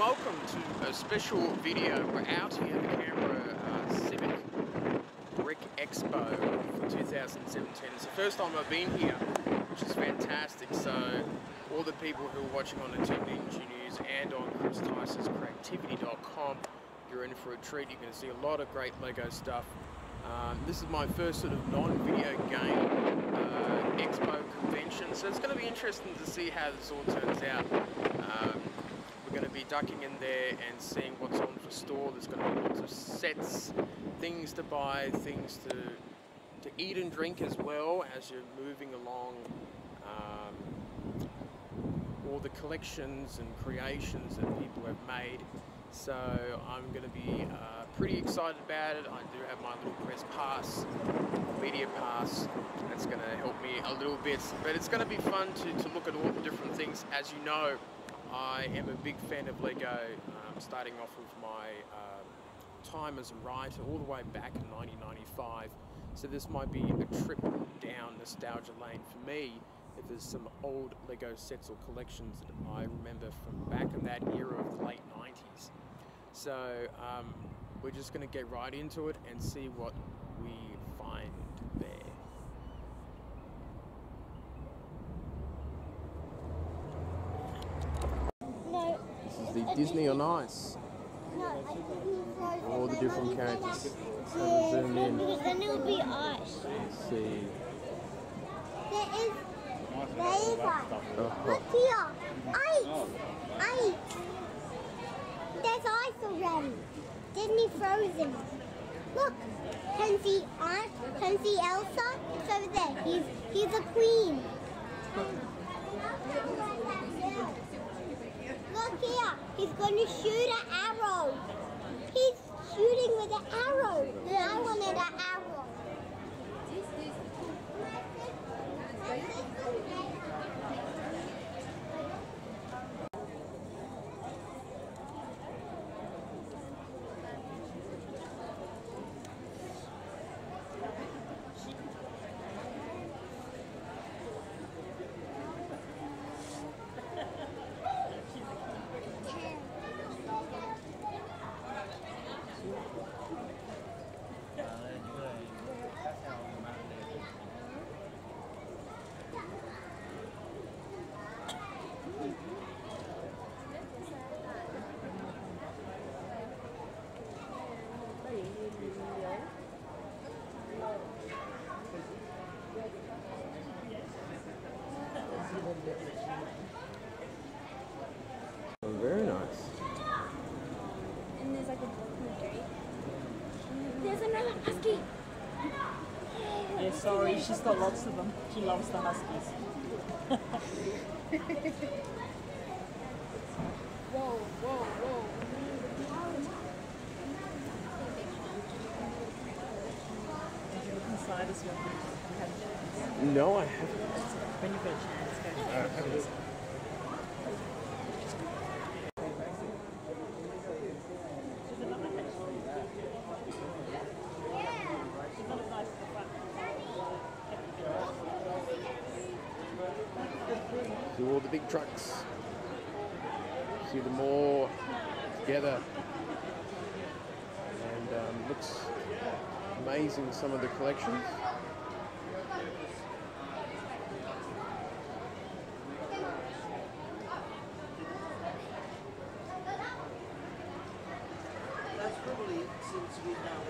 welcome to a special video. We're out here at Canberra Civic Brick Expo for 2017. It's the first time I've been here, which is fantastic. So all the people who are watching on the TNG News and on Chris Tyson's creativity.com, you're in for a treat. You're going to see a lot of great Lego stuff. This is my first sort of non-video game Expo convention, so it's going to be interesting to see how this all turns out. We're going to be ducking in there and seeing what's on for store. There's going to be lots of sets, things to buy, things to eat and drink as well as you're moving along. All the collections and creations that people have made. So I'm going to be pretty excited about it. I do have my little press pass, media pass. That's going to help me a little bit, but it's going to be fun to look at all the different things. As you know, I am a big fan of Lego, starting off with my time as a writer all the way back in 1995. So this might be a trip down nostalgia lane for me. If there's some old Lego sets or collections that I remember from back in that era of the late 90s. So we're just going to get right into it and see what we find there. No. This is the Disney on Ice. No, I All the different characters. So yeah, zoom in. because then it would be ice. Let's see. There is ice. Look here. Ice. There's ice already. Disney Frozen. Look. Can see Elsa? It's over there. He's a queen. Look here. He's going to shoot an arrow. He's shooting with an arrow. And I wanted an arrow. Oh, very nice. And there's like a book in the tree. There's another husky. Yeah, sorry, she's got lots of them. She loves the huskies. Whoa, whoa, whoa. Did you look inside as well? No, I haven't. When you've got a chance, go. Have a look. See all the big trucks. See them all together. And looks amazing, some of the collections. That's probably it since we've now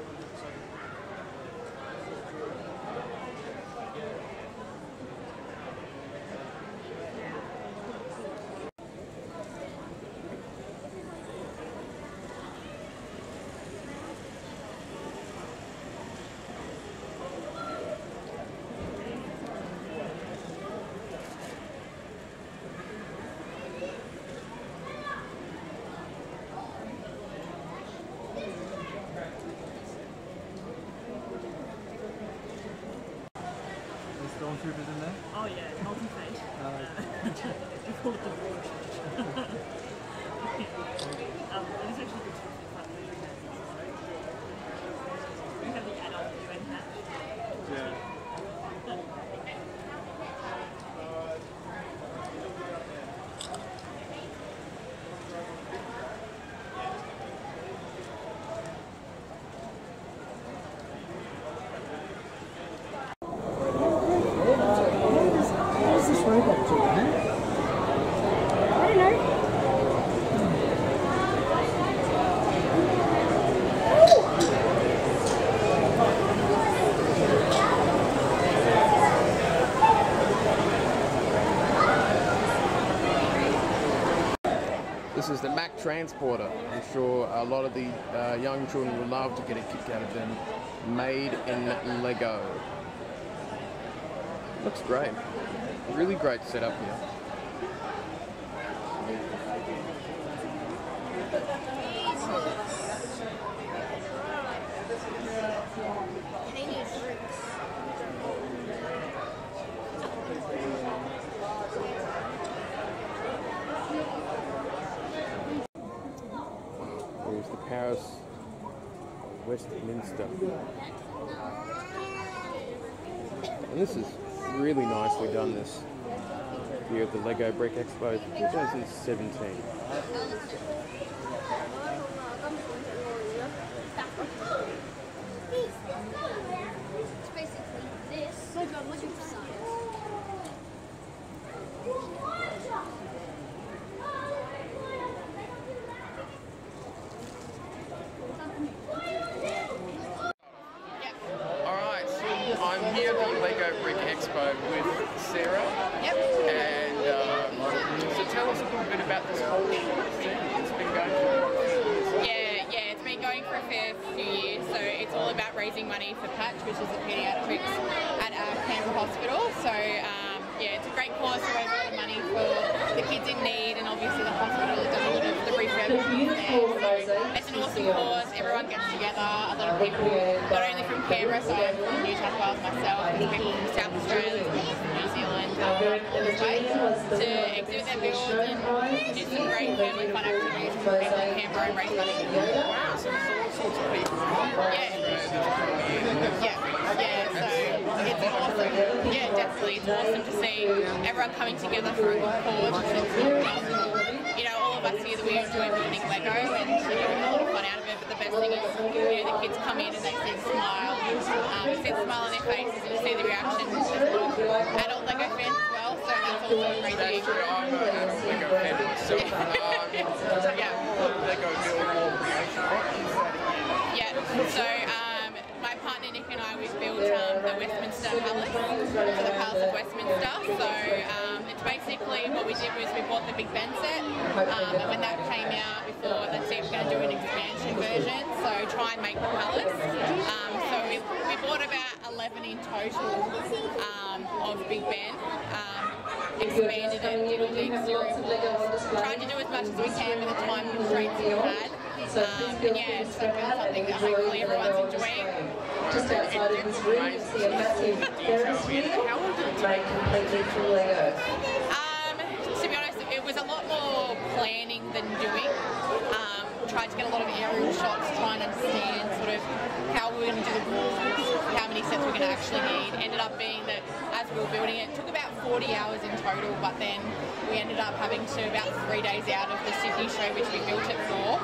Stormtroopers in there? Oh yeah, multi-fate. We call it the war church. It is actually good to be fun. We have the adult UN hat. Yeah. this is the Mac Transporter. I'm sure a lot of the young children will love to get a kick out of them. Made in Lego. Looks great. Really great setup here. There's the Paris Westminster. And this is really nicely done, this view of the Lego Brick Expo 2017. It's basically this. Oh my god, look at the size. Alright, so I'm here at the Lego Brick Expo with Sarah. Yep. And so tell us a little bit about this whole thing. It's been going for a few years. Yeah, it's been going for a fair few years. So it's all about raising money for Patch, which is the paediatrics at Canberra Hospital. So yeah, it's a great cause to raise a lot of money for the kids in need, and obviously the hospital has done a lot of the refurbishment there. So it's an awesome cause. Everyone gets together. A lot of people, not only from Canberra, so I'm from New South Wales myself, there's people from South Australia, people from New Zealand, all this way, to exhibit their builds and do some great family fun activities for people in Canberra and raise money. Wow, so there's all sorts of people. Yeah, so it's awesome. Yeah, definitely, it's awesome to see everyone coming together for a good cause. You know, all of us here, we enjoy building Lego and we're having a lot of fun out of it, but the best thing is, you know, the kids come in and they see a smile, you see the smile on their faces and you see the reaction of adult Lego fans as well, so that's also a great thing. I'm a Lego fan myself. Lego build more creation. Yeah, so my partner Nick and I, we've built the Westminster Palace, so the Palace of Westminster. So it's basically what we did was we bought the Big Ben set, and when that came out, we thought, let's see if we're going to do an expansion version, so try and make the palace. So we bought about 11 in total of Big Ben. Expanded it, did all the exterior walls, tried to do as much as we can with the time constraints we had. And yeah, so build something that hopefully everyone's enjoying. Just outside of this room, you see a massive Ferris wheel made completely from Lego. To be honest, it was a lot more planning than doing. Tried to get a lot of aerial shots, try and understand sort of how we were going to do the walls, how many sets we're going to actually need. Ended up being that as we were building it, it took about 40 hours in total, but then we ended up having to, about 3 days out of the Sydney show, which we built it for,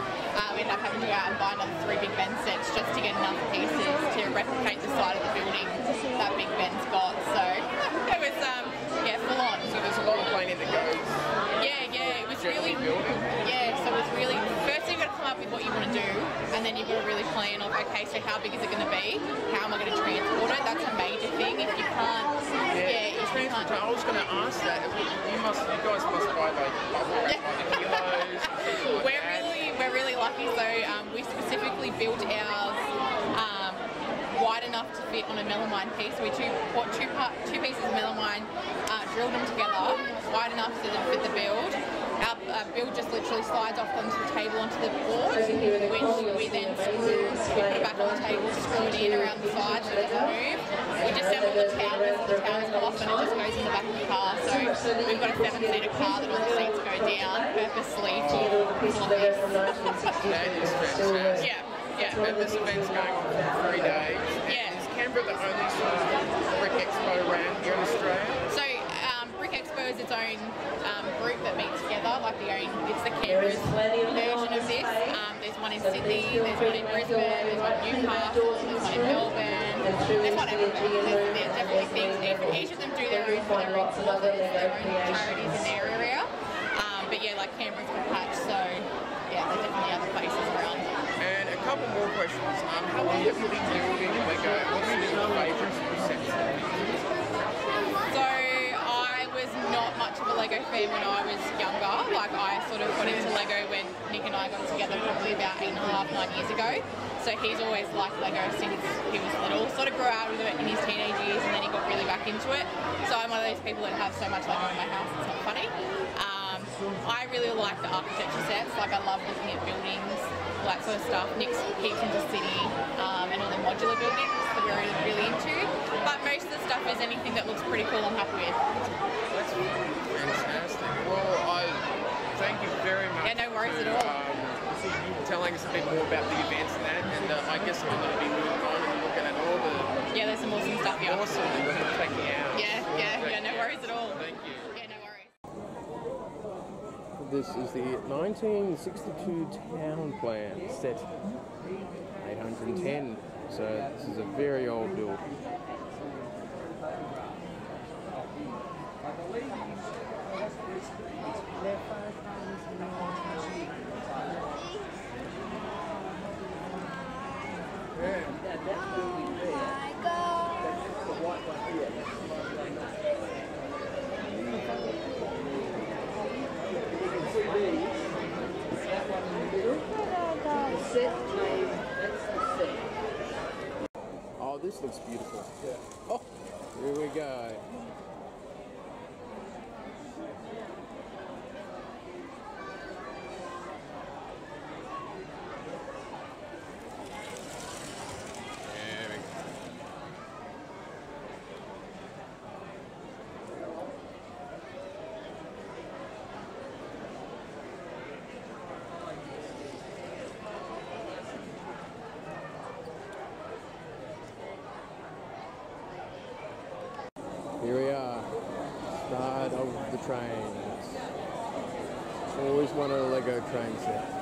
we ended up having to go out and buy another 3 Big Ben sets just to get enough pieces to replicate the side of the building that Big Ben's got. So it was, full on. So there's a lot of planning that goes. Yeah, it was really, so it was really, first you've got to come up with what you want to do, and then you've got to really plan of, okay, so how big is it going to be? How am I going to transport it? That's a major thing. If you can't, I was going to ask that. You guys must buy like bubble wrap by the kilos. We're really lucky. So we specifically built ours wide enough to fit on a melamine piece. So we bought two pieces of melamine, drilled them together wide enough so that it fit the build. Our build just literally slides off onto the table onto the board, which we then screw, we put it back on the table, screw it in around the sides so it doesn't move. We disassemble the towers, the towers go off and it just goes in the back of the car. So we've got a 7-seater car that all the seats go down purposely for this. That is fantastic. Yeah. And this event's going on for 3 days. Yeah. Is Canberra the only sort of Brick Expo around here in Australia? So Brick Expo is its own group that meets together, like it's the Canberra's version of this. There's one in Sydney, there's one in Brisbane, there's one in Newcastle, there's one in Melbourne, there's one everywhere. There's definitely things, each of them do their own causes, their own charities in their area. But yeah, like Canberra's got Patch, so yeah, there's definitely other places around. And a couple more questions. How long have you been building Lego? What's your favourite sets? So I was not much of a Lego fan when I was younger. like I sort of got into Lego when Nick and I got together probably about 8.5, 9 years ago. So he's always liked Lego since he was little. Sort of grew out with it in his teenage years and then he got really back into it. So I'm one of those people that have so much Lego in my house, it's not funny. I really like the architecture sets. Like I love looking at buildings, all that sort of stuff. Nick's heaps into city and all the modular buildings that we're really into. But most of the stuff is anything that looks pretty cool I'm happy with. That's fantastic. Well, I thank you very much. Yeah, no worries at all. Telling us a bit more about the events and that, and I guess I'm going to be moving on and looking at all the Yeah, there's some awesome stuff here. awesome that you're taking out. Yeah, no worries at all. Thank you. Yeah, no worries. This is the 1962 town plan, set 810. So this is a very old build. Oh, this looks beautiful. Oh, here we go. There we go. Here we are, start of the train. Always wanted a Lego train set.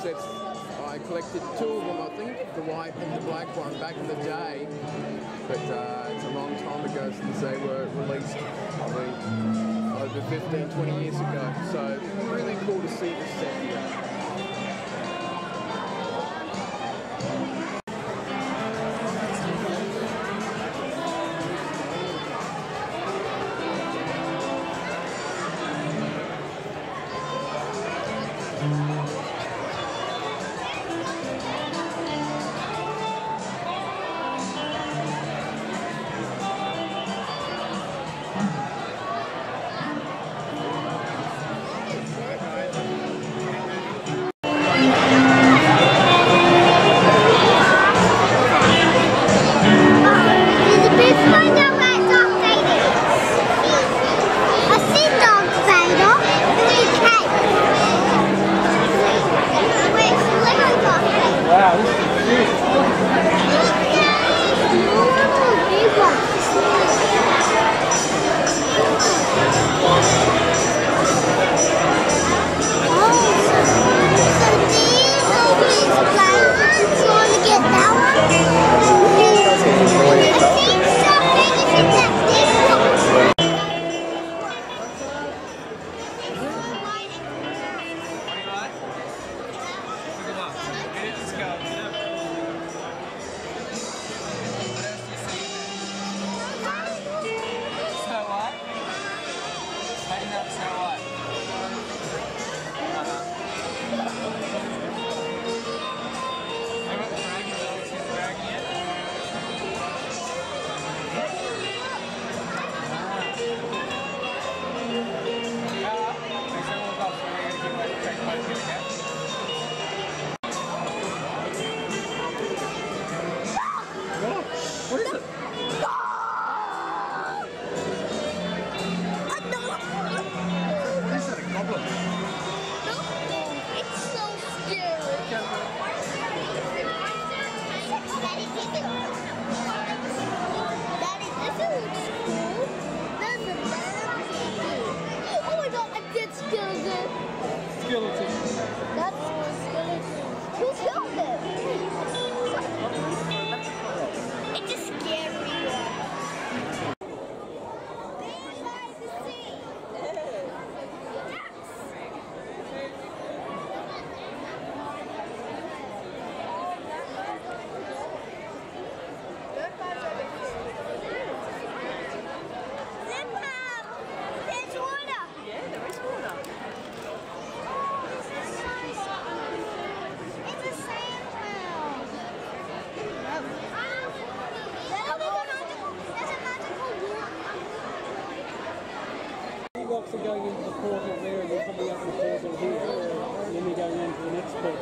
Sets. I collected two of them, I think, the white and the black one, back in the day. But it's a long time ago since they were released, probably over 15, 20 years ago. So really cool to see this set here. Rocks are going into the portal there and they're coming up the portal here. And then we're going into the next portal.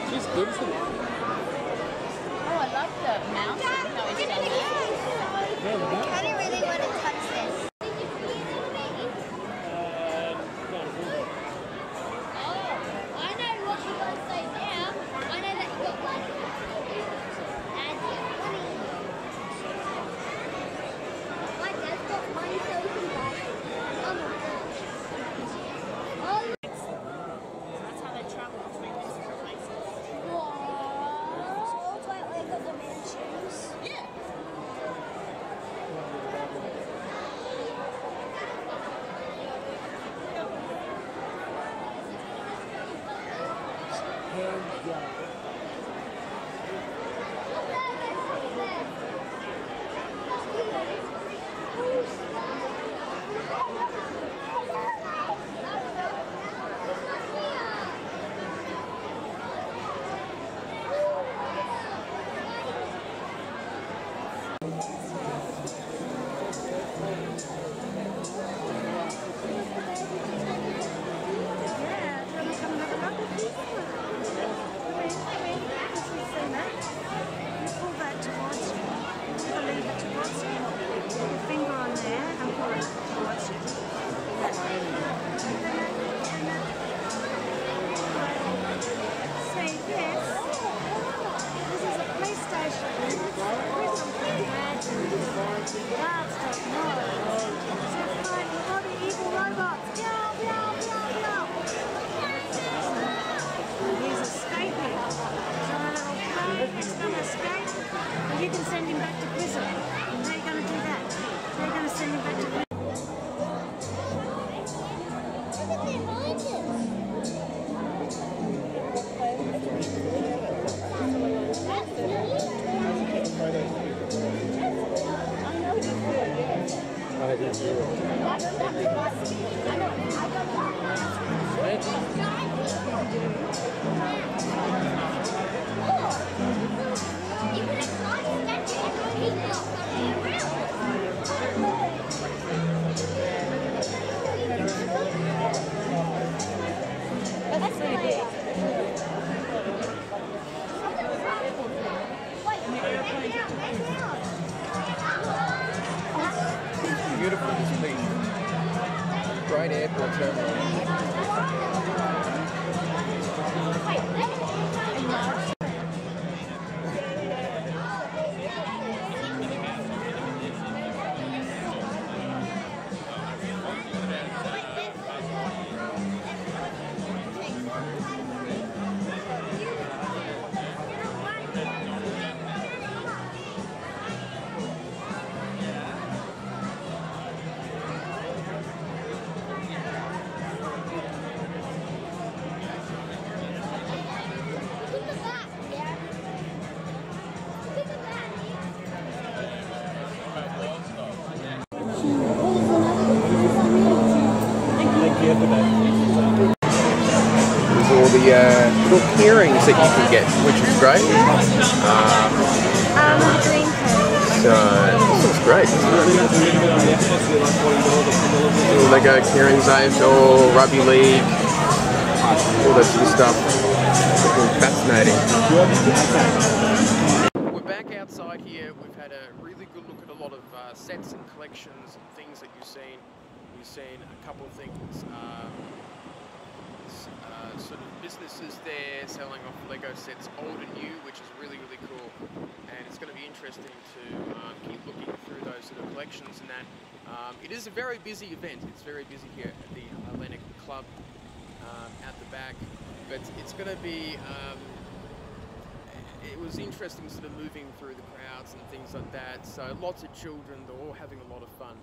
She's good, isn't it? Oh, I love the mouse. How it's done that. Yeah, the mouse. I don't really want to touch this. hands down. You can send him back to prison. They're going to do that. They're going to send him back to prison. Beautiful display. Great airport terminal. There's all the little clearings that you can get, which is great. So this is great. Little Lego clearing zones, all rugby league, all that sort of stuff. Fascinating. We're back outside here. We've had a really good look at a lot of sets and collections and things that you've seen. We've seen a couple of things. Sort of businesses there selling off Lego sets old and new, which is really, really cool. And it's going to be interesting to keep looking through those sort of collections and that. It is a very busy event. It's very busy here at the Atlantic Club at the back. But it's going to be, it was interesting sort of moving through the crowds and things like that. So lots of children, they're all having a lot of fun.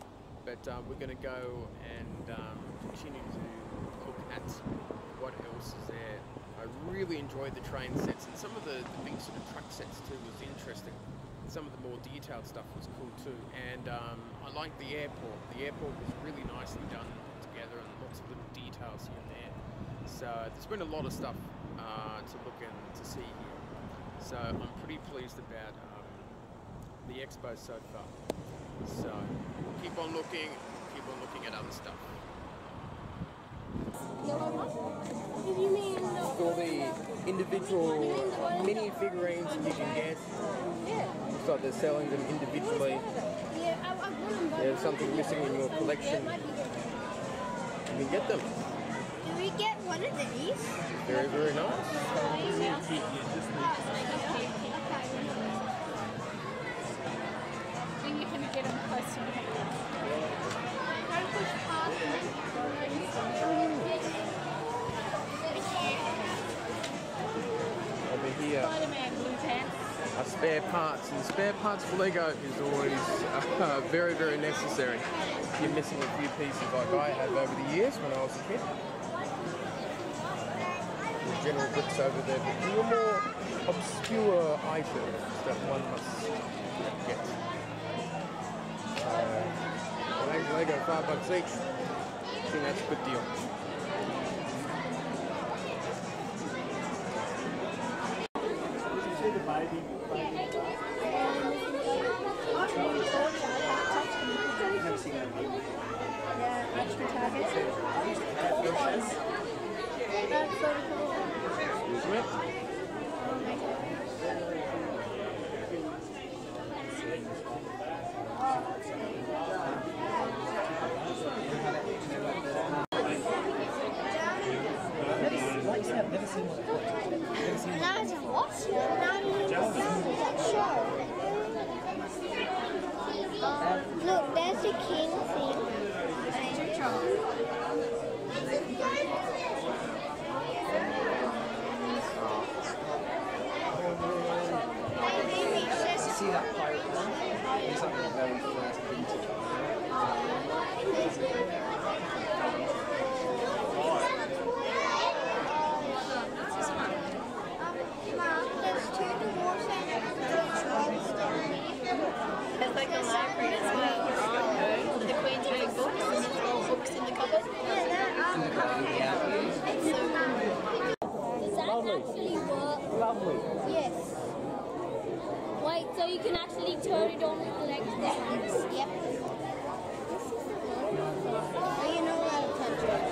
But we're going to go and continue to look at what else is there. I really enjoyed the train sets, and some of the big sort of truck sets too was interesting. Some of the more detailed stuff was cool too. And I liked the airport. The airport was really nicely done and put together, and lots of little details here and there. So there's been a lot of stuff to look and to see here. So I'm pretty pleased about the expo so far. So keep on looking at other stuff. All the individual mini figurines that you can get. Looks like they're selling them individually. There's something missing in your collection. You can get them. Do we get one of these? Very, very nice. Then you can get them close to the Over here are spare parts, and spare parts for Lego is always very, very necessary. If you're missing a few pieces like I have over the years when I was a kid. general bricks over there, but the more obscure items that one must get. Lego, $5 each. I think that's a good deal. See the baby. Never seen that. Yeah, extra targets. That's so cool. Excuse me. Never seen one. Now it's a what? Now that show. Look, there's a king thing. See that pirate one? He's like the very first vintage one. There's two dwarfs and It's like the library as well. The Queen's big books and there's all books in the cupboard. Yeah. It's so cool. Does that actually work? Lovely. Yes. Wait, so you can actually turn it on with the legs? Yep. Oh, you know how to touch it.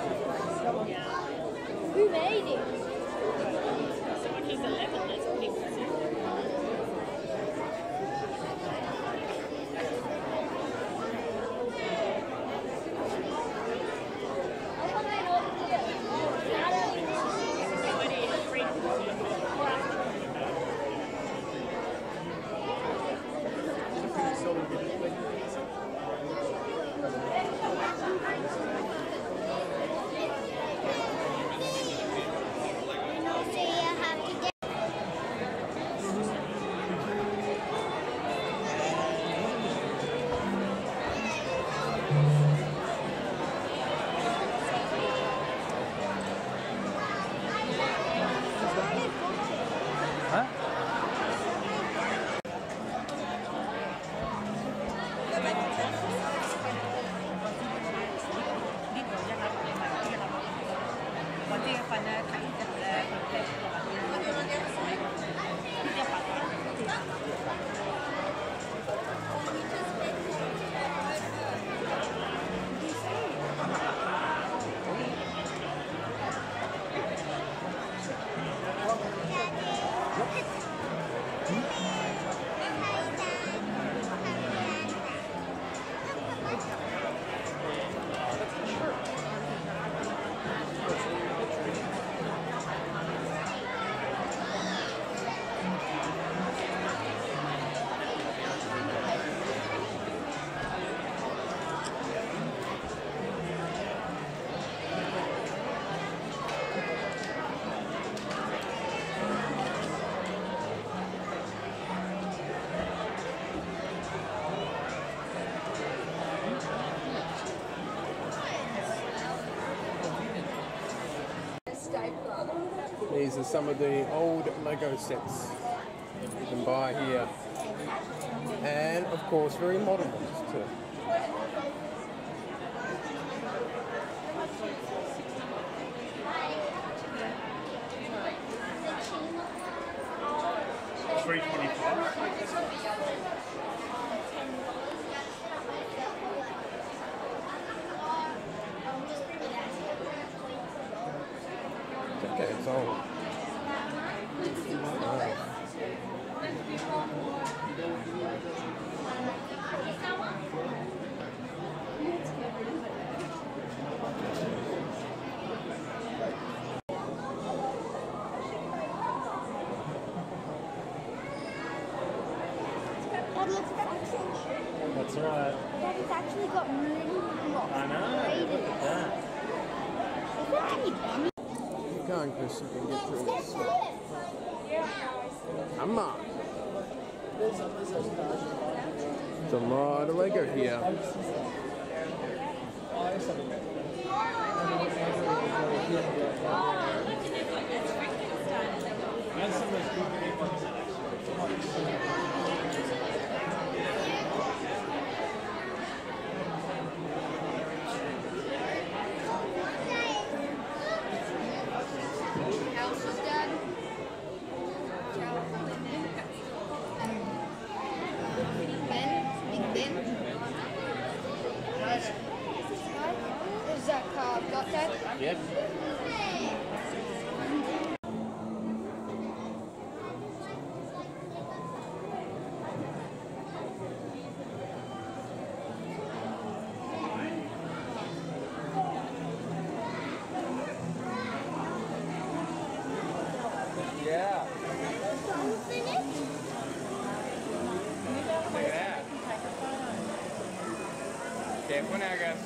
Who made it? Someone who's 11, that's pretty impressive. These are some of the old Lego sets you can buy here. And of course, very modern ones too. Okay, it's old. That's right. That has actually got really lots. I know. Look at that. Is there any penny? Keep going, Chris. You can get through this. Come on. There's a lot of Lego here. Is that car got that? Yep. Yeah. Look at that. Careful now, guys.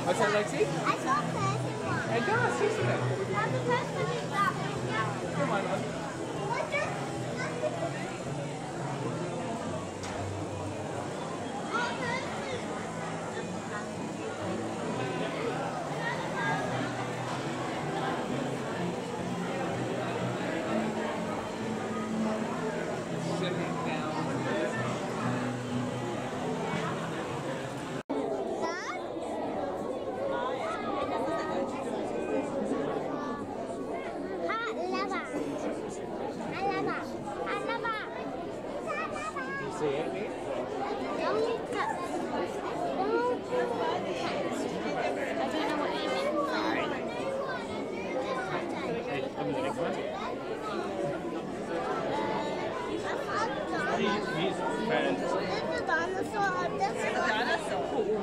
What's that, Lexi? I saw a person one. It does, isn't it? Now the person is that one. Come on, man. What the? Sitting down. See it?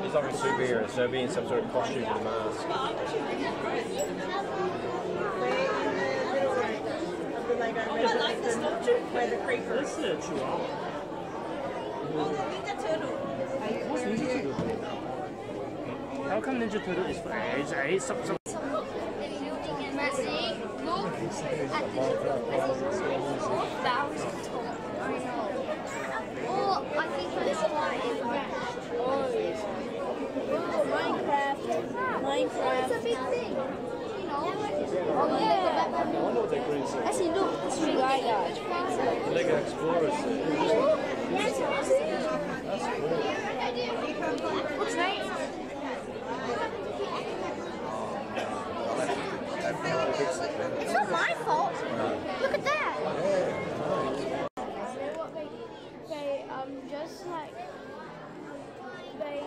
He's like a superhero, so being some sort of costume with a mask. I like this, don't you? Where the creeper. This is a chihuahua. Oh, the Ninja Turtle. What's Ninja Turtle? How come Ninja Turtle is for age? Minecraft. It's a big thing. Oh yeah. I wonder what they're green for. Actually, look, it's really guy. The Lego Explorers. What's that? It's not my fault. Look at that. They just like they.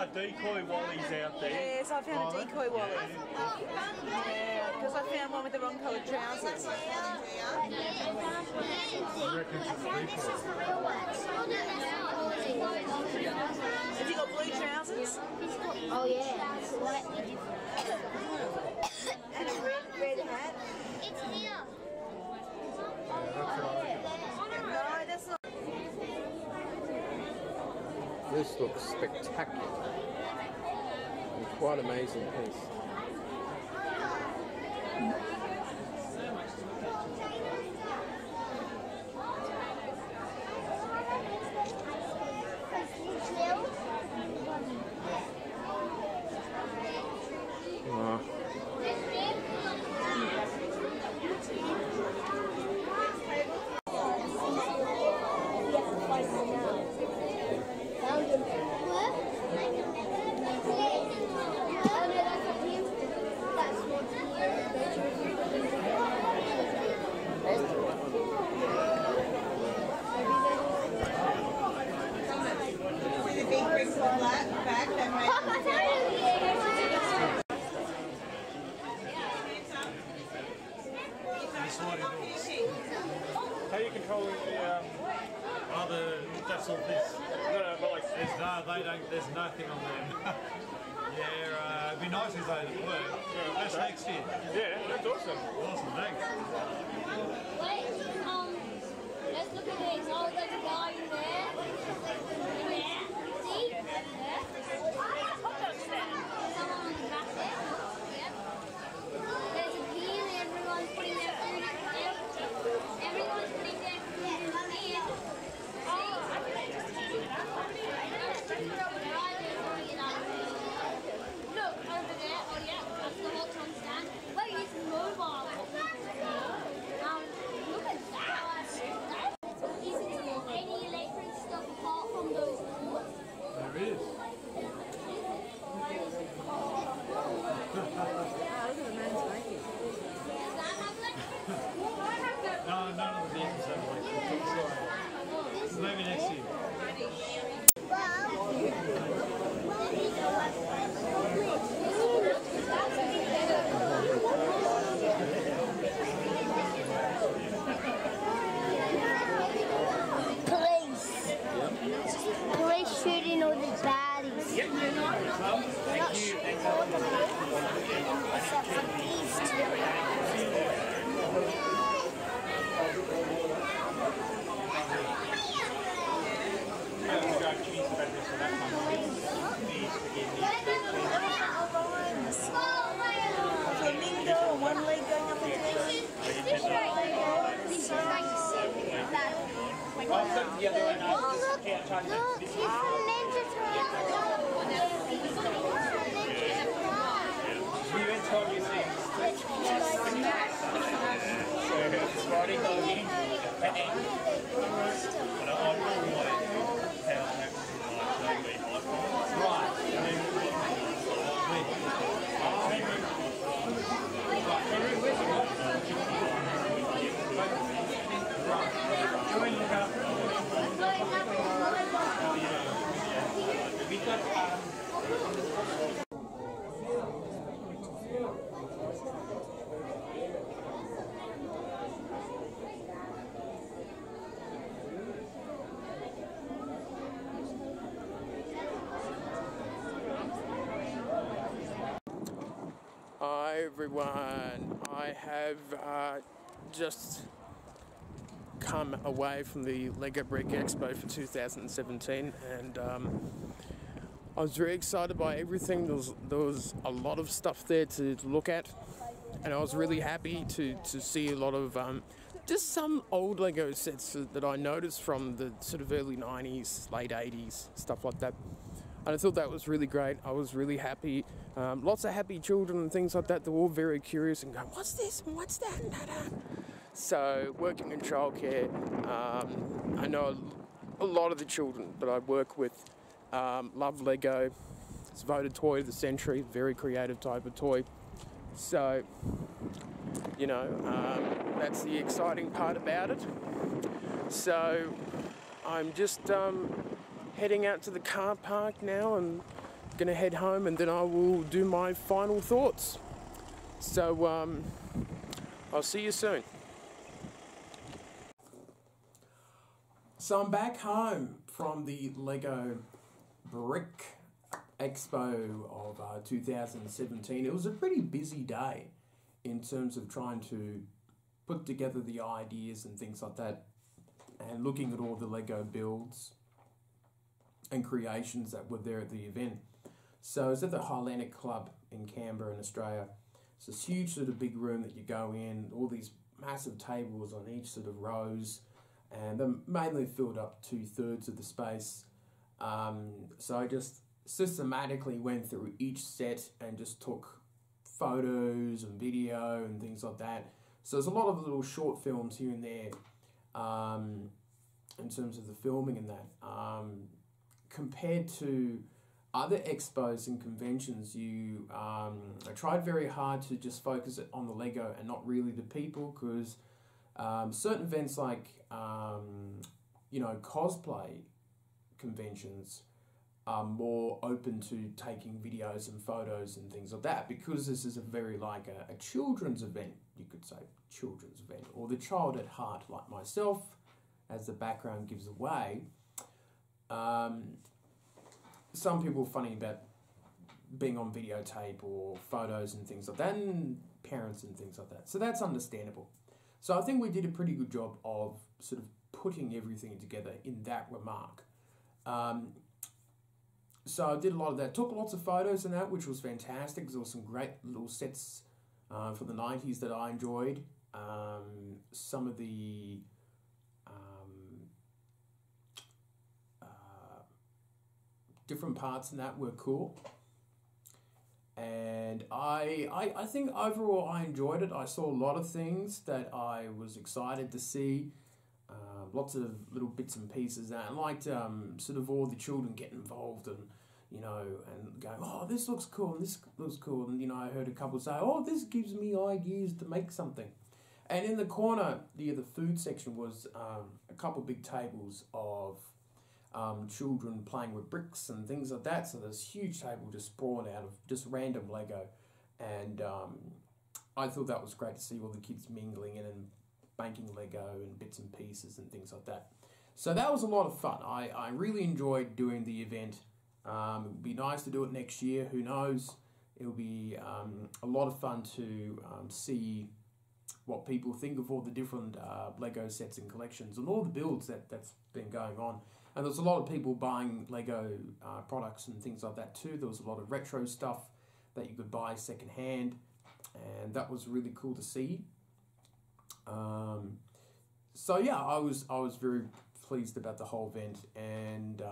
decoy wallies out there. Yes, I found a decoy wally. Yeah, because I found one with the wrong coloured trousers. Has he got blue trousers? Oh yeah, slightly different. And a red hat? It's here. No, that's not. This looks spectacular. And quite amazing piece. How are you controlling that's all this? No, but like there's nothing on them. Yeah, it'd be nice if they were. Yeah, that's next year. Yeah, that's awesome. Awesome, thanks. Wait, let's look at this. Oh, there's a guy in there. Yeah. See? There. Someone on the back there. Yep. There's a bin. Everyone's putting their food in there. Everyone's putting their food in here. Oh, I think I just heated it up. Look, over there. Oh, yeah. That's the hot tub stand. Wait, it's mobile. Look at that. Isn't there any electric stuff apart from those cords? There is. No, none of the vehicles have electric. Maybe next year. Police shooting all the baddies. Yep. Thank you. Except for these two. Flamingo and one leg going up into the air. This is like look, she's from Ninja We went to all these things. Hi everyone, I have just come away from the Lego Brick Expo for 2017 and I was very excited by everything. There was a lot of stuff there to look at and I was really happy to see a lot of just some old Lego sets that I noticed from the sort of early 90s, late 80s, stuff like that. And I thought that was really great. I was really happy. Lots of happy children and things like that. They're all very curious and going, what's this and what's that? So working in childcare, I know a lot of the children that I work with love Lego. It's voted Toy of the Century, very creative type of toy. So, you know, that's the exciting part about it. So I'm just heading out to the car park now and gonna head home and then I will do my final thoughts. So I'll see you soon. So I'm back home from the Lego Brick Expo of 2017. It was a pretty busy day in terms of trying to put together the ideas and things like that, and looking at all the Lego builds and creations that were there at the event. So I was at the Highlander Club in Canberra in Australia. It's this huge sort of big room that you go in, all these massive tables on each sort of rows, and they're mainly filled up 2/3 of the space. So I just systematically went through each set and just took photos and video and things like that. So there's a lot of little short films here and there in terms of the filming and that. Compared to other expos and conventions, I tried very hard to just focus it on the Lego and not really the people, because certain events like cosplay conventions are more open to taking videos and photos and things like that, because this is a very like a children's event, you could say, children's event, or the child at heart like myself, as the background gives away. Some people are funny about being on videotape or photos and things like that, and parents and things like that. So that's understandable. So I think we did a pretty good job of sort of putting everything together in that remark. So I did a lot of that, took lots of photos and that, which was fantastic, because there were some great little sets from the 90s that I enjoyed. Some of the different parts in that were cool. And I think overall I enjoyed it. I saw a lot of things that I was excited to see. Lots of little bits and pieces, and I liked sort of all the children getting involved and and going, oh, this looks cool and this looks cool, and I heard a couple say, oh, this gives me ideas to make something. And in the corner, the food section was a couple big tables of children playing with bricks and things like that. So this huge table just sprawled out of just random Lego, and I thought that was great to see all the kids mingling in and banking Lego and bits and pieces and things like that. So that was a lot of fun. I really enjoyed doing the event. It would be nice to do it next year. Who knows? It'll be a lot of fun to see what people think of all the different Lego sets and collections and all the builds that's been going on. And there's a lot of people buying Lego products and things like that too. There was a lot of retro stuff that you could buy secondhand, and that was really cool to see. So yeah, I was very pleased about the whole event, and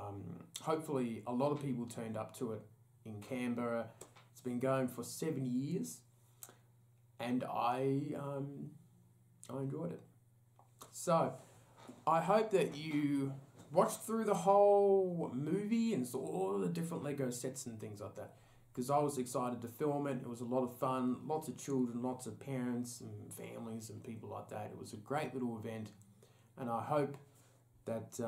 hopefully a lot of people turned up to it in Canberra. It's been going for 7 years, and I enjoyed it. So I hope that you watched through the whole movie and saw all the different Lego sets and things like that, because I was excited to film it. It was a lot of fun, lots of children, lots of parents and families and people like that. It was a great little event, and I hope that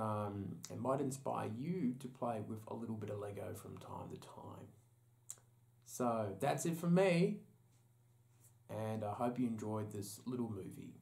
it might inspire you to play with a little bit of Lego from time to time. So that's it from me, and I hope you enjoyed this little movie.